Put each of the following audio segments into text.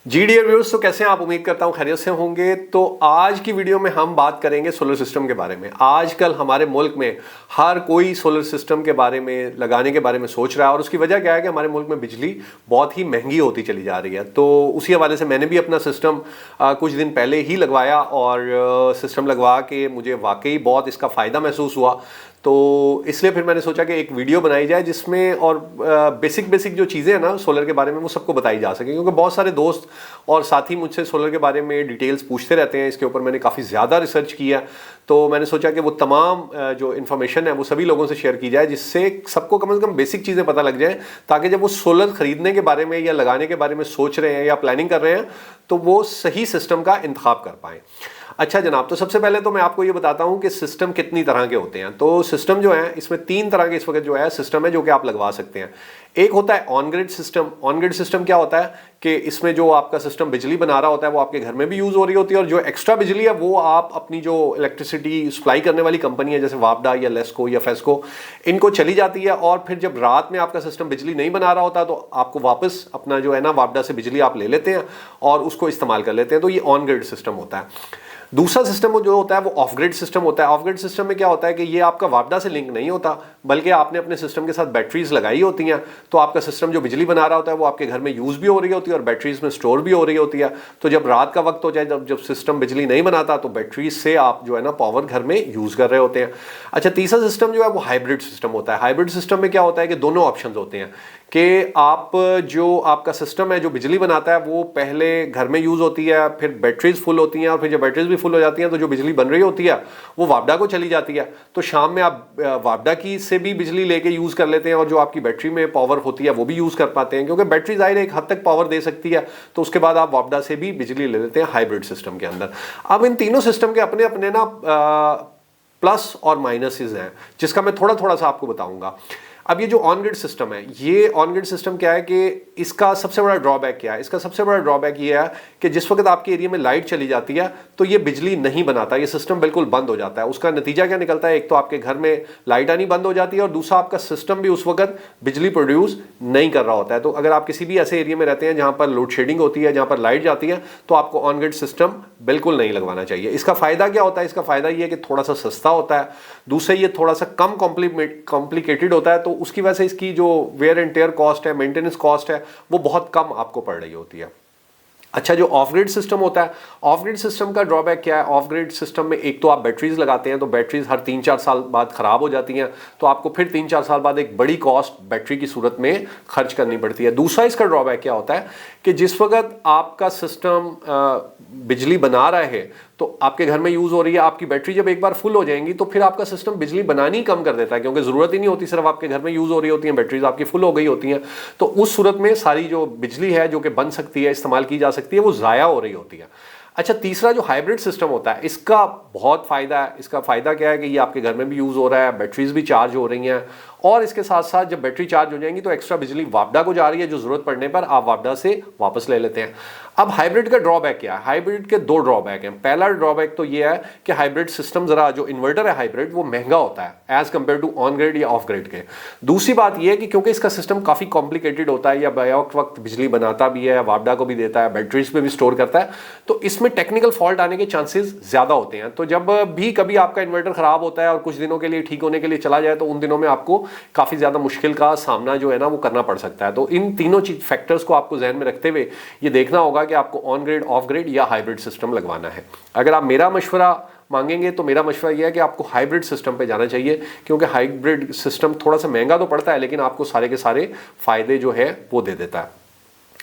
जी dear viewers, तो कैसे हैं आप? उम्मीद करता हूं खैरियत से होंगे। तो आज की वीडियो में हम बात करेंगे सोलर सिस्टम के बारे में। आजकल हमारे मुल्क में हर कोई सोलर सिस्टम के बारे में लगाने के बारे में सोच रहा है और उसकी वजह क्या है कि हमारे मुल्क में बिजली बहुत ही महंगी होती चली जा रही है। तो उसी हवाले से मैंने भी अपना सिस्टम कुछ दिन पहले ही लगवाया और सिस्टम लगवा के मुझे वाकई बहुत इसका फ़ायदा महसूस हुआ। तो इसलिए फिर मैंने सोचा कि एक वीडियो बनाई जाए जिसमें और बेसिक जो चीज़ें हैं ना सोलर के बारे में वो सबको बताई जा सके, क्योंकि बहुत सारे दोस्त और साथी मुझसे सोलर के बारे में डिटेल्स पूछते रहते हैं। इसके ऊपर मैंने काफ़ी ज़्यादा रिसर्च किया, तो मैंने सोचा कि वो तमाम जो इन्फॉर्मेशन है वो सभी लोगों से शेयर की जाए, जिससे सबको कम से कम बेसिक चीज़ें पता लग जाए, ताकि जब वो सोलर खरीदने के बारे में या लगाने के बारे में सोच रहे हैं या प्लानिंग कर रहे हैं तो वो सही सिस्टम का इंतखाब कर पाएँ। अच्छा जनाब, तो सबसे पहले तो मैं आपको ये बताता हूँ कि सिस्टम कितनी तरह के होते हैं। तो सिस्टम जो है इसमें 3 तरह के इस वक्त जो है सिस्टम है जो कि आप लगवा सकते हैं। एक होता है on grid system. On grid system क्या होता है कि इसमें जो आपका सिस्टम बिजली बना रहा होता है वो आपके घर में भी यूज़ हो रही होती है, और जो एक्स्ट्रा बिजली है वो आप अपनी जो इलेक्ट्रिसिटी सप्लाई करने वाली कंपनी है जैसे वापडा या लेस्को या फेस्को, इनको चली जाती है। और फिर जब रात में आपका सिस्टम बिजली नहीं बना रहा होता तो आपको वापस अपना जो है ना वापडा से बिजली आप ले लेते हैं और उसको इस्तेमाल कर लेते हैं। तो ये ऑन ग्रिड सिस्टम होता है। दूसरा सिस्टम जो होता है वो ऑफ ग्रिड सिस्टम होता है। ऑफ ग्रिड सिस्टम में क्या होता है कि ये आपका वापडा से लिंक नहीं होता, बल्कि आपने अपने सिस्टम के साथ बैटरीज लगाई होती हैं। तो आपका सिस्टम जो बिजली बना रहा होता है वो आपके घर में यूज़ भी हो रही होती है और बैटरीज में स्टोर भी हो रही होती है। तो जब रात का वक्त हो जाए, जब सिस्टम बिजली नहीं बनाता, तो बैटरीज से आप जो है ना पावर घर में यूज़ कर रहे होते हैं। अच्छा, तीसरा सिस्टम जो है वो हाइब्रिड सिस्टम होता है। हाइब्रिड सिस्टम में क्या होता है कि दोनों ऑप्शन होते हैं कि आप जो आपका सिस्टम है जो बिजली बनाता है वो पहले घर में यूज़ होती है, फिर बैटरीज फुल होती हैं, और फिर जब बैटरीज भी फुल हो जाती हैं तो जो बिजली बन रही होती है वो वापडा को चली जाती है। तो शाम में आप वापडा की से भी बिजली लेके यूज़ कर लेते हैं और जो आपकी बैटरी में पावर होती है वो भी यूज़ कर पाते हैं, क्योंकि बैटरी ज़ाहिर एक हद तक पावर दे सकती है। तो उसके बाद आप वापडा से भी बिजली ले लेते हैं हाइब्रिड सिस्टम के अंदर। अब इन तीनों सिस्टम के अपने अपने ना प्लस और माइनसेस हैं, जिसका मैं थोड़ा थोड़ा सा आपको बताऊंगा। अब ये जो ऑन ग्रिड सिस्टम है, ये ऑन ग्रिड सिस्टम क्या है कि इसका सबसे बड़ा ड्रॉबैक क्या है? इसका सबसे बड़ा ड्रॉबैक ये है कि जिस वक्त आपके एरिया में लाइट चली जाती है तो ये बिजली नहीं बनाता, ये सिस्टम बिल्कुल बंद हो जाता है। उसका नतीजा क्या निकलता है? एक तो आपके घर में लाइट आनी बंद हो जाती है और दूसरा आपका सिस्टम भी उस वक्त बिजली प्रोड्यूस नहीं कर रहा होता है। तो अगर आप किसी भी ऐसे एरिया में रहते हैं जहां पर लोड शेडिंग होती है, जहां पर लाइट जाती है, तो आपको ऑन ग्रिड सिस्टम बिल्कुल नहीं लगवाना चाहिए। इसका फायदा क्या होता है? इसका फायदा ये है कि थोड़ा सा सस्ता होता है, दूसरा ये थोड़ा सा कम कॉम्प्लिकेटेड होता है, तो उसकी वजह से इसकी जो वेयर एंड टेयर कॉस्ट है, मेंटेनेंस कॉस्ट है, वो बहुत कम आपको पड़ रही होती है। अच्छा, जो ऑफ ग्रिड सिस्टम होता है, ऑफ ग्रिड सिस्टम का ड्रॉबैक क्या है? ऑफ ग्रिड सिस्टम में एक तो आप बैटरीज लगाते हैं तो बैटरीज हर 3-4 साल बाद खराब हो जाती हैं, तो आपको फिर 3-4 साल बाद एक बड़ी कॉस्ट बैटरी की सूरत में खर्च करनी पड़ती है। दूसरा इसका ड्रॉबैक क्या होता है कि जिस वक्त आपका सिस्टम बिजली बना रहा है तो आपके घर में यूज हो रही है, आपकी बैटरी जब एक बार फुल हो जाएंगी तो फिर आपका सिस्टम बिजली बनानी कम कर देता है, क्योंकि जरूरत ही नहीं होती, सिर्फ आपके घर में यूज हो रही होती है, बैटरीज आपकी फुल हो गई होती हैं। तो उस सूरत में सारी जो बिजली है जो कि बन सकती है, इस्तेमाल की जा सकती है, वो जाया हो रही होती है। अच्छा, तीसरा जो हाइब्रिड सिस्टम होता है इसका बहुत फायदा है। इसका फायदा क्या है कि ये आपके घर में भी यूज हो रहा है, बैटरीज भी चार्ज हो रही हैं, और इसके साथ साथ जब बैटरी चार्ज हो जाएंगी तो एक्स्ट्रा बिजली वापडा को जा रही है, जो जरूरत पड़ने पर आप वापडा से वापस ले लेते हैं। अब हाइब्रिड का ड्रॉबैक क्या है? हाइब्रिड के 2 ड्रॉबैक हैं। पहला ड्रॉबैक तो ये है कि हाइब्रिड सिस्टम जरा जो इन्वर्टर है हाइब्रिड वो महंगा होता है as compared to on grid या ऑफ ग्रिड के। दूसरी बात यह है कि क्योंकि इसका सिस्टम काफी कॉम्प्लिकेटेड होता है, या बैक वक्त बिजली बनाता भी है, वापडा को भी देता है, बैटरीज पे भी स्टोर करता है, तो इसमें टेक्निकल फॉल्ट आने के चांसेस ज्यादा होते हैं। तो जब भी कभी आपका इन्वर्टर खराब होता है और कुछ दिनों के लिए ठीक होने के लिए चला जाए तो उन दिनों में आपको काफी ज्यादा मुश्किल का सामना जो है ना वो करना पड़ सकता है। तो इन तीनों चीज फैक्टर्स को आपको ध्यान में रखते हुए ये देखना होगा कि आपको ऑन ग्रिड, ऑफ ग्रिड या हाइब्रिड सिस्टम लगवाना है। अगर आप मेरा मशवरा मांगेंगे तो मेरा मशवरा यह है कि आपको हाइब्रिड सिस्टम पे जाना चाहिए, क्योंकि हाइब्रिड सिस्टम थोड़ा सा महंगा तो पड़ता है लेकिन आपको सारे के सारे फायदे जो है वो दे देता है।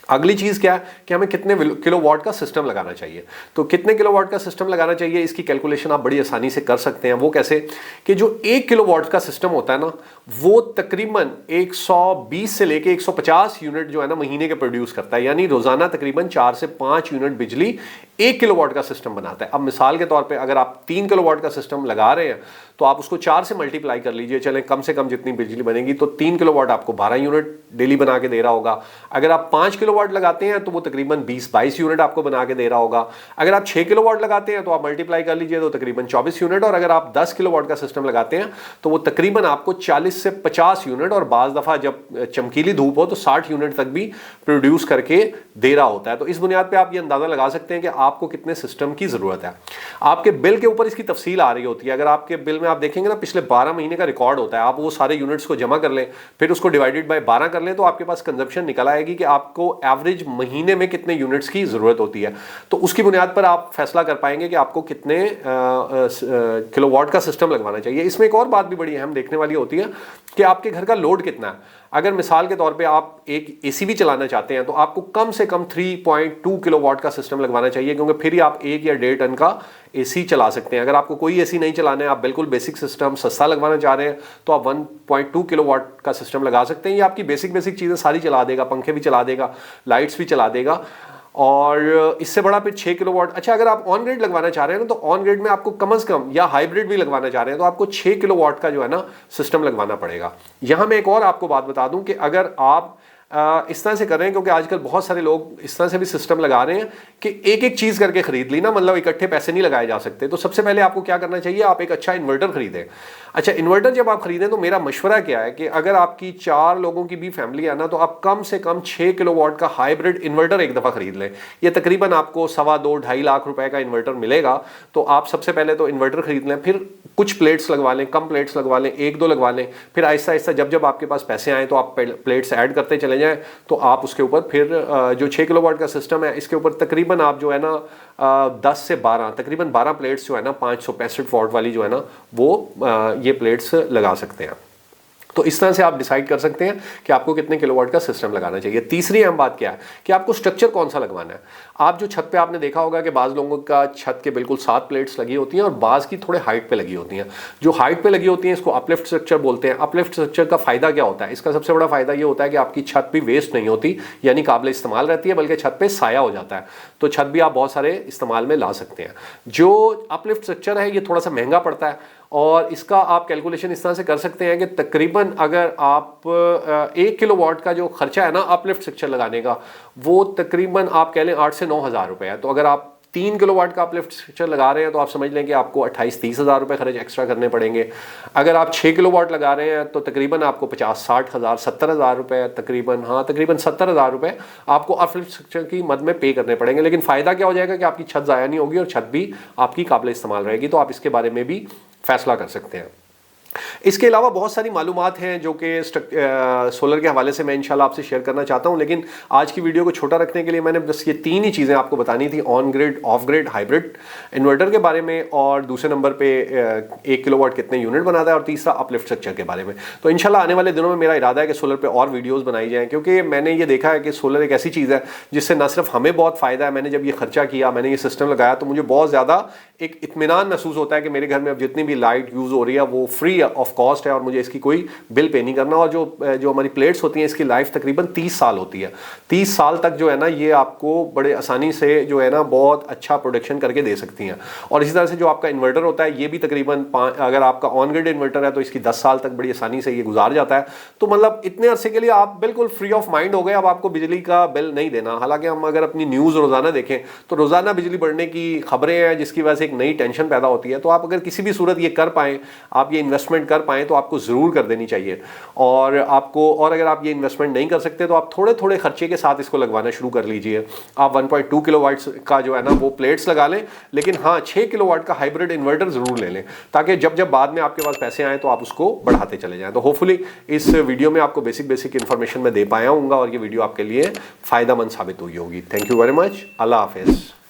अगली चीज क्या है कि हमें कितने किलोवाट का सिस्टम लगाना चाहिए। तो कितने किलोवाट का सिस्टम लगाना चाहिए इसकी कैलकुलेशन आप बड़ी आसानी से कर सकते हैं। वो कैसे कि जो 1 किलोवाट का सिस्टम होता है ना वो तकरीबन 120 से लेके 150 यूनिट जो है ना महीने के प्रोड्यूस करता है, यानी रोजाना तकरीबन 4 से 5 यूनिट बिजली 1 किलोवाट का सिस्टम बनाता है। अब मिसाल के तौर पे अगर आप 3 किलोवाट का सिस्टम लगा रहे हैं तो आप उसको 4 से मल्टीप्लाई कर लीजिए, चलें कम से कम जितनी बिजली बनेगी, तो 3 किलोवाट आपको 12 यूनिट डेली बना के दे रहा होगा। अगर आप 5 किलोवाट लगाते हैं तो वो तकरीबन 20-22 यूनिट आपको बना के दे रहा होगा। अगर आप 6 किलोवाट लगाते हैं तो आप मल्टीप्लाई कर लीजिए तो तकरीबन 24 यूनिट, और अगर आप 10 किलोवाट का सिस्टम लगाते हैं तो वो तकरीबन आपको 40 से 50 यूनिट, और बाज़ दफ़ा जब चमकीली धूप हो तो 60 यूनिट तक भी प्रोड्यूस करके दे रहा होता है। तो इस बुनियाद पे आप ये अंदाज़ा लगा सकते हैं कि आपको कितने सिस्टम की ज़रूरत है। आपके बिल के ऊपर इसकी तफसील आ रही होती है। अगर आपके बिल में आप देखेंगे ना, पिछले 12 महीने का रिकॉर्ड होता है, आप वो सारे यूनिट्स को जमा कर लें, फिर उसको डिवाइडेड बाय 12 कर लें, तो आपके पास कंजप्शन निकल आएगी कि आपको एवरेज महीने में कितने यूनिट्स की ज़रूरत होती है। तो उसकी बुनियाद पर आप फैसला कर पाएंगे कि आपको कितने किलोवाट का सिस्टम लगवाना चाहिए। इसमें एक और बात भी बड़ी अहम देखने वाली होती है कि आपके घर का लोड कितना है। अगर मिसाल के तौर पे आप एक एसी भी चलाना चाहते हैं तो आपको कम से कम 3.2 किलोवाट का सिस्टम लगवाना चाहिए, क्योंकि फिर ही आप 1 या 1.5 टन का एसी चला सकते हैं। अगर आपको कोई एसी नहीं चलाना है, आप बिल्कुल बेसिक सिस्टम सस्ता लगवाना चाह रहे हैं, तो आप 1.2 किलोवाट का सिस्टम लगा सकते हैं। ये आपकी बेसिक चीज़ें सारी चला देगा, पंखे भी चला देगा, लाइट्स भी चला देगा। और इससे बड़ा फिर 6 किलोवाट। अच्छा, अगर आप ऑन ग्रिड लगवाना चाह रहे हैं ना, तो ऑन ग्रिड में आपको कम से कम, या हाइब्रिड भी लगवाना चाह रहे हैं, तो आपको 6 किलोवाट का जो है ना सिस्टम लगवाना पड़ेगा। यहां मैं एक और आपको बात बता दूं कि अगर आप इस तरह से कर रहे हैं, क्योंकि आजकल बहुत सारे लोग इस तरह से भी सिस्टम लगा रहे हैं कि एक एक चीज़ करके खरीद ली ना, मतलब इकट्ठे पैसे नहीं लगाए जा सकते। तो सबसे पहले आपको क्या करना चाहिए, आप एक अच्छा इन्वर्टर खरीदें। अच्छा, इन्वर्टर जब आप खरीदें तो मेरा मशवरा क्या है कि अगर आपकी 4 लोगों की भी फैमिली है ना, तो आप कम से कम 6 किलोवाट का हाइब्रिड इन्वर्टर एक दफ़ा खरीद लें। ये तकरीबन आपको 2.25-2.5 लाख रुपए का इन्वर्टर मिलेगा। तो आप सबसे पहले तो इन्वर्टर खरीद लें, फिर कुछ प्लेट्स लगवा लें, कम प्लेट्स लगवा लें, 1-2 लगवा लें, फिर आहिस्ता आहिस्ता जब जब आपके पास पैसे आए तो आप प्लेट्स ऐड करते चले जाएं। तो आप उसके ऊपर फिर जो 6 किलोवाट का सिस्टम है, इसके ऊपर तकरीबन आप जो है ना 10 से 12, तकरीबन 12 प्लेट्स जो है ना 565 वॉट वाली जो है ना, वो ये प्लेट्स लगा सकते हैं। तो इस तरह से आप डिसाइड कर सकते हैं कि आपको कितने किलोवाट का सिस्टम लगाना चाहिए। तीसरी अहम बात क्या है कि आपको स्ट्रक्चर कौन सा लगवाना है। आप जो छत पे आपने देखा होगा कि बाज़ लोगों का छत के बिल्कुल 7 प्लेट्स लगी होती हैं और बाज़ की थोड़े हाइट पे लगी होती हैं। जो हाइट पे लगी होती हैं इसको अपलिफ्ट स्ट्रक्चर बोलते हैं। अपलिफ्ट स्ट्रक्चर का फ़ायदा क्या होता है? इसका सबसे बड़ा फ़ायदा ये होता है कि आपकी छत भी वेस्ट नहीं होती, यानी काबिल इस्तेमाल रहती है, बल्कि छत पर साया हो जाता है। तो छत भी आप बहुत सारे इस्तेमाल में ला सकते हैं। जो अपलिफ्ट स्ट्रक्चर है ये थोड़ा सा महंगा पड़ता है, और इसका आप कैलकुलेशन इस तरह से कर सकते हैं कि तकरीबन अगर आप 1 किलोवाट का जो खर्चा है ना अपलिफ्ट स्ट्रक्चर लगाने का, वो तकरीबन आप कह लें 8 से 9 हज़ार रुपये है। तो अगर आप 3 किलोवाट का अपलिफ्ट स्ट्रक्चर लगा रहे हैं तो आप समझ लें कि आपको 28-30 हज़ार रुपये खर्च एक्स्ट्रा करने पड़ेंगे। अगर आप 6 किलोवाट लगा रहे हैं तो तकरीबन आपको 50-60 हज़ार 70 हज़ार रुपये, तकरीबन 70 हज़ार रुपये आपको अपलिफ्ट स्ट्रक्चर की मद में पे करने पड़ेंगे। लेकिन फ़ायदा क्या हो जाएगा कि आपकी छत ज़ाया नहीं होगी और छत भी आपकी काबिल इस्तेमाल रहेगी। तो आप इसके बारे में भी फैसला कर सकते हैं। इसके अलावा बहुत सारी मालूमात हैं जो कि सोलर के हवाले से मैं इंशाल्लाह आपसे शेयर करना चाहता हूं, लेकिन आज की वीडियो को छोटा रखने के लिए मैंने बस ये 3 ही चीज़ें आपको बतानी थी, on grid, of grid, hybrid inverter के बारे में, और दूसरे नंबर पे 1 किलोवाट कितने यूनिट बनाता है, और तीसरा अपलिफ्ट स्ट्रक्चर के बारे में। तो इंशाल्लाह आने वाले दिनों में मेरा इरादा है कि सोलर पर और वीडियोज़ बनाई जाएँ, क्योंकि मैंने ये देखा है कि सोलर एक ऐसी चीज़ है जिससे न सिर्फ हमें बहुत फ़ायदा है। मैंने जब ये खर्चा किया, मैंने ये सिस्टम लगाया, तो मुझे बहुत ज़्यादा एक इत्मीनान महसूस होता है कि मेरे घर में अब जितनी भी लाइट यूज़ हो रही है वो फ्री ऑफ कॉस्ट है और मुझे इसकी कोई बिल पे नहीं करना। और जो हमारी प्लेट्स होती हैं इसकी लाइफ तकरीबन 30 साल होती है। 30 साल तक जो है ना ये आपको बड़े आसानी से जो है ना बहुत अच्छा प्रोडक्शन करके दे सकती हैं। और इसी तरह से जो आपका इन्वर्टर होता है ये भी तकरीबन अगर आपका ऑन ग्रिड इन्वर्टर है तो इसकी 10 साल तक बड़ी आसानी से ये गुजार जाता है। तो मतलब इतने अरसे के लिए आप बिल्कुल फ्री ऑफ माइंड हो गए, अब आपको बिजली का बिल नहीं देना। हालांकि हम अगर अपनी न्यूज़ रोज़ाना देखें तो रोज़ाना बिजली बढ़ने की खबरें हैं, जिसकी वजह से एक नई टेंशन पैदा होती है। तो आप अगर किसी भी सूरत ये कर पाएँ, आप ये इन्वेस्टमेंट कर पाएँ, तो आपको ज़रूर कर देनी चाहिए। और अगर आप ये इन्वेस्टमेंट नहीं कर सकते तो आप थोड़े थोड़े खर्चे के साथ इसको लगवाना शुरू कर लीजिए। आप 1.2 किलोवाट का जो है ना वो प्लेट्स लगा लें, लेकिन हाँ 6 किलोवाट का हाइब्रिड इन्वर्टर ज़रूर ले लें, ताकि जब जब बाद में आपके पास पैसे आए तो आप उसको बढ़ाते चले जाएं। तो होपफुली इस वीडियो में आपको बेसिक इन्फॉर्मेशन मैं दे पाया हूँगा और ये वीडियो आपके लिए फ़ायदेमंद साबित हुई होगी। Thank you very much. अल्लाह हाफिज़।